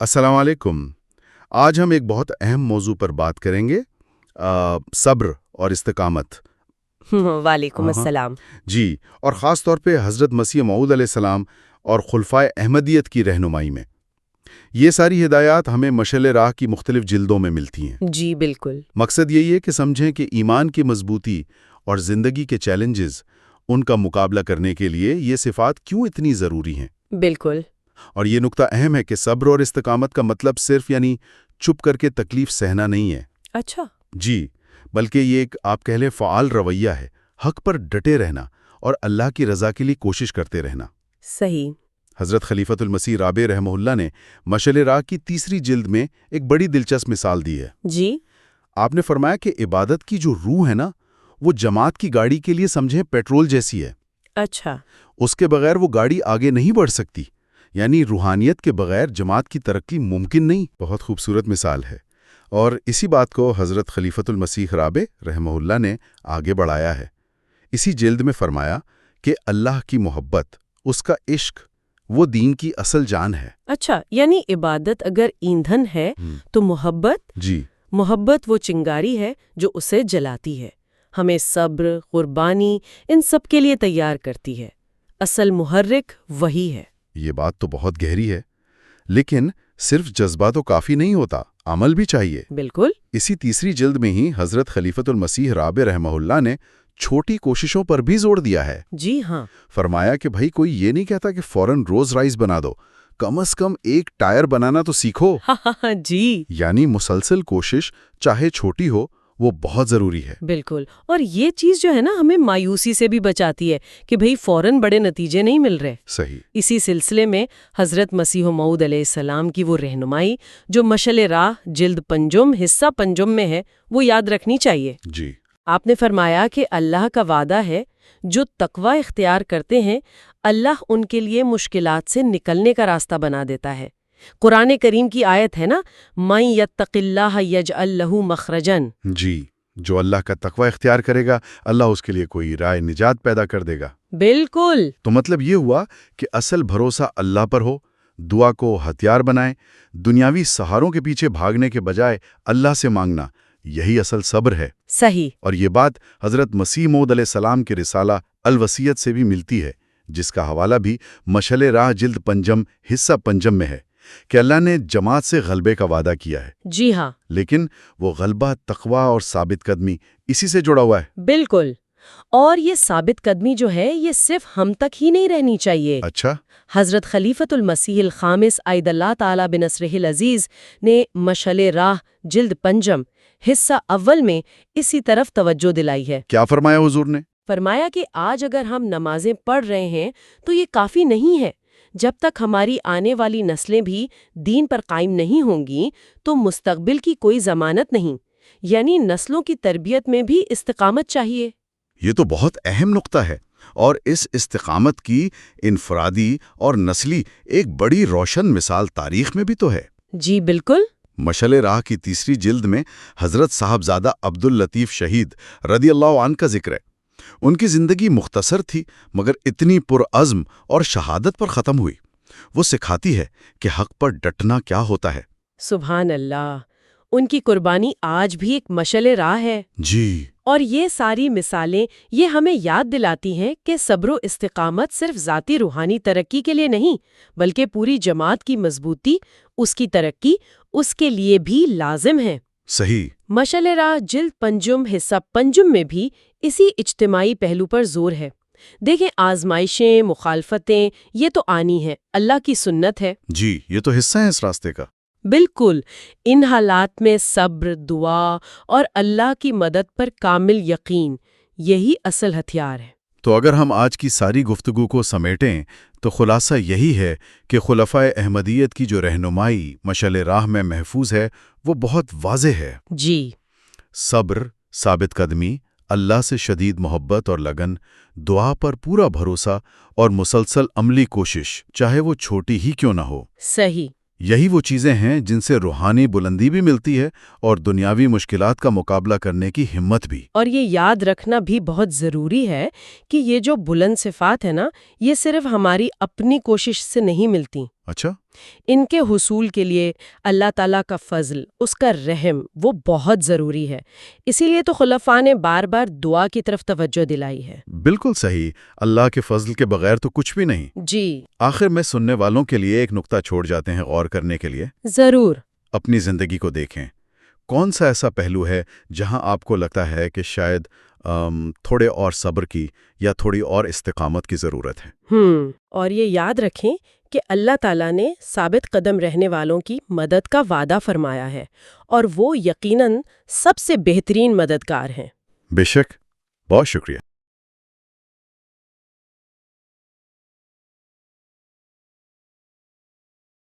السلام علیکم۔ آج ہم ایک بہت اہم موضوع پر بات کریں گے، صبر اور استقامت۔ وعلیکم ہاں السلام۔ جی، اور خاص طور پہ حضرت مسیح موعود علیہ السلام اور خلفائے احمدیت کی رہنمائی میں یہ ساری ہدایات ہمیں مشعل راہ کی مختلف جلدوں میں ملتی ہیں۔ جی بالکل۔ مقصد یہی ہے کہ سمجھیں کہ ایمان کی مضبوطی اور زندگی کے چیلنجز، ان کا مقابلہ کرنے کے لیے یہ صفات کیوں اتنی ضروری ہیں۔ بالکل۔ اور یہ نقطہ اہم ہے کہ صبر اور استقامت کا مطلب صرف چپ کر کے تکلیف سہنا نہیں ہے۔ اچھا۔ جی، بلکہ یہ ایک آپ کہہ لیں فعال رویہ ہے، حق پر ڈٹے رہنا اور اللہ کی رضا کے لیے کوشش کرتے رہنا۔ صحیح۔ حضرت خلیفۃ المسیح رابع رحمہ اللہ نے مشعل راہ کی تیسری جلد میں ایک بڑی دلچسپ مثال دی ہے۔ جی۔ آپ نے فرمایا کہ عبادت کی جو روح ہے نا، وہ جماعت کی گاڑی کے لیے سمجھیں پیٹرول جیسی ہے۔ اچھا۔ اس کے بغیر وہ گاڑی آگے نہیں بڑھ سکتی، یعنی روحانیت کے بغیر جماعت کی ترقی ممکن نہیں۔ بہت خوبصورت مثال ہے، اور اسی بات کو حضرت خلیفۃ المسیح رابع رحمہ اللہ نے آگے بڑھایا ہے۔ اسی جلد میں فرمایا کہ اللہ کی محبت، اس کا عشق، وہ دین کی اصل جان ہے۔ اچھا، یعنی عبادت اگر ایندھن ہے تو محبت وہ چنگاری ہے جو اسے جلاتی ہے، ہمیں صبر، قربانی، ان سب کے لیے تیار کرتی ہے۔ اصل محرک وہی ہے۔ یہ بات تو بہت گہری ہے، لیکن صرف جذبہ تو کافی نہیں ہوتا، عمل بھی چاہیے۔ بالکل۔ اسی تیسری جلد میں ہی حضرت خلیفۃ المسیح رابع رحمہ اللہ نے چھوٹی کوششوں پر بھی زور دیا ہے۔ جی ہاں۔ فرمایا کہ بھائی کوئی یہ نہیں کہتا کہ فوراً روز رائس بنا دو، کم از کم ایک ٹائر بنانا تو سیکھو۔ جی یعنی مسلسل کوشش چاہے چھوٹی ہو، وہ بہت ضروری ہے۔ بالکل، اور یہ چیز جو ہے نا ہمیں مایوسی سے بھی بچاتی ہے کہ بھئی فوراً بڑے نتیجے نہیں مل رہے۔ صحیح۔ اسی سلسلے میں حضرت مسیح موعود علیہ السلام کی وہ رہنمائی جو مشعل راہ جلد پنجم حصہ پنجم میں ہے، وہ یاد رکھنی چاہیے۔ جی۔ آپ نے فرمایا کہ اللہ کا وعدہ ہے، جو تقوی اختیار کرتے ہیں اللہ ان کے لیے مشکلات سے نکلنے کا راستہ بنا دیتا ہے۔ قرآن کریم کی آیت ہے نا، مَن یتق اللہ یجعل لہ مخرجا۔ جی، جو اللہ کا تقوی اختیار کرے گا، اللہ اس کے لیے کوئی راہ نجات پیدا کر دے گا۔ بالکل۔ تو مطلب یہ ہوا کہ اصل بھروسہ اللہ پر ہو، دعا کو ہتھیار بنائیں، دنیاوی سہاروں کے پیچھے بھاگنے کے بجائے اللہ سے مانگنا، یہی اصل صبر ہے۔ صحیح۔ اور یہ بات حضرت مسیح موعود علیہ السلام کے رسالہ الوصیت سے بھی ملتی ہے، جس کا حوالہ بھی مشعل راہ جلد پنجم حصہ پنجم میں ہے، کہ اللہ نے جماعت سے غلبے کا وعدہ کیا ہے۔ جی ہاں۔ لیکن وہ غلبہ تقوی اور ثابت قدمی اسی سے جڑا ہوا ہے۔ بالکل، اور یہ ثابت قدمی جو ہے یہ صرف ہم تک ہی نہیں رہنی چاہیے۔ اچھا۔ حضرت خلیفۃ المسیح الخامس عید اللہ تعالی بنصرہ العزیز نے مشعل راہ جلد پنجم حصہ اول میں اسی طرف توجہ دلائی ہے۔ کیا فرمایا حضور نے؟ فرمایا کہ آج اگر ہم نمازیں پڑھ رہے ہیں تو یہ کافی نہیں ہے۔ جب تک ہماری آنے والی نسلیں بھی دین پر قائم نہیں ہوں گی تو مستقبل کی کوئی ضمانت نہیں، یعنی نسلوں کی تربیت میں بھی استقامت چاہیے۔ یہ تو بہت اہم نقطہ ہے، اور اس استقامت کی انفرادی اور نسلی ایک بڑی روشن مثال تاریخ میں بھی تو ہے۔ جی بالکل۔ مشعل راہ کی تیسری جلد میں حضرت صاحبزادہ عبداللطیف شہید رضی اللہ عنہ کا ذکر ہے۔ ان کی زندگی مختصر تھی، مگر اتنی پرعزم اور شہادت پر ختم ہوئی۔ وہ سکھاتی ہے کہ حق پر ڈٹنا کیا ہوتا ہے۔ سبحان اللہ، ان کی قربانی آج بھی ایک مشعل راہ ہے۔ جی۔ اور یہ ساری مثالیں یہ ہمیں یاد دلاتی ہیں کہ صبر و استقامت صرف ذاتی روحانی ترقی کے لیے نہیں، بلکہ پوری جماعت کی مضبوطی، اس کی ترقی، اس کے لیے بھی لازم ہے۔ صحیح۔ مشعل راہ جلد پنجم حصہ پنجم میں بھی اسی اجتماعی پہلو پر زور ہے۔ دیکھیں، آزمائشیں، مخالفتیں، یہ تو آنی ہے، اللہ کی سنت ہے۔ جی، یہ تو حصہ ہے اس راستے کا۔ بالکل، ان حالات میں صبر، دعا اور اللہ کی مدد پر کامل یقین، یہی اصل ہتھیار ہے۔ تو اگر ہم آج کی ساری گفتگو کو سمیٹیں تو خلاصہ یہی ہے کہ خلفائے احمدیت کی جو رہنمائی مشعل راہ میں محفوظ ہے، وہ بہت واضح ہے۔ جی۔ صبر، ثابت قدمی، اللہ سے شدید محبت اور لگن، دعا پر پورا بھروسہ اور مسلسل عملی کوشش، چاہے وہ چھوٹی ہی کیوں نہ ہو۔ صحیح۔ یہی وہ چیزیں ہیں جن سے روحانی بلندی بھی ملتی ہے اور دنیاوی مشکلات کا مقابلہ کرنے کی ہمت بھی۔ اور یہ یاد رکھنا بھی بہت ضروری ہے کہ یہ جو بلند صفات ہیں نا، یہ صرف ہماری اپنی کوشش سے نہیں ملتی، اچھا، ان کے حصول کے لیے اللہ تعالیٰ کا فضل، اس کا رحم، وہ بہت ضروری ہے۔ اسی لیے تو خلفاء نے بار بار دعا کی طرف توجہ دلائی ہے۔ بالکل صحیح، اللہ کے فضل کے بغیر تو کچھ بھی نہیں۔ جی آخر میں سننے والوں کے لیے ایک نقطہ چھوڑ جاتے ہیں غور کرنے کے لیے۔ ضرور۔ اپنی زندگی کو دیکھیں، کون سا ایسا پہلو ہے جہاں آپ کو لگتا ہے کہ شاید تھوڑے اور صبر کی یا تھوڑی اور استقامت کی ضرورت ہے؟ اور یہ یاد رکھیں کہ اللہ تعالیٰ نے ثابت قدم رہنے والوں کی مدد کا وعدہ فرمایا ہے، اور وہ یقیناً سب سے بہترین مددگار ہیں۔ بے شک، بہت شکریہ۔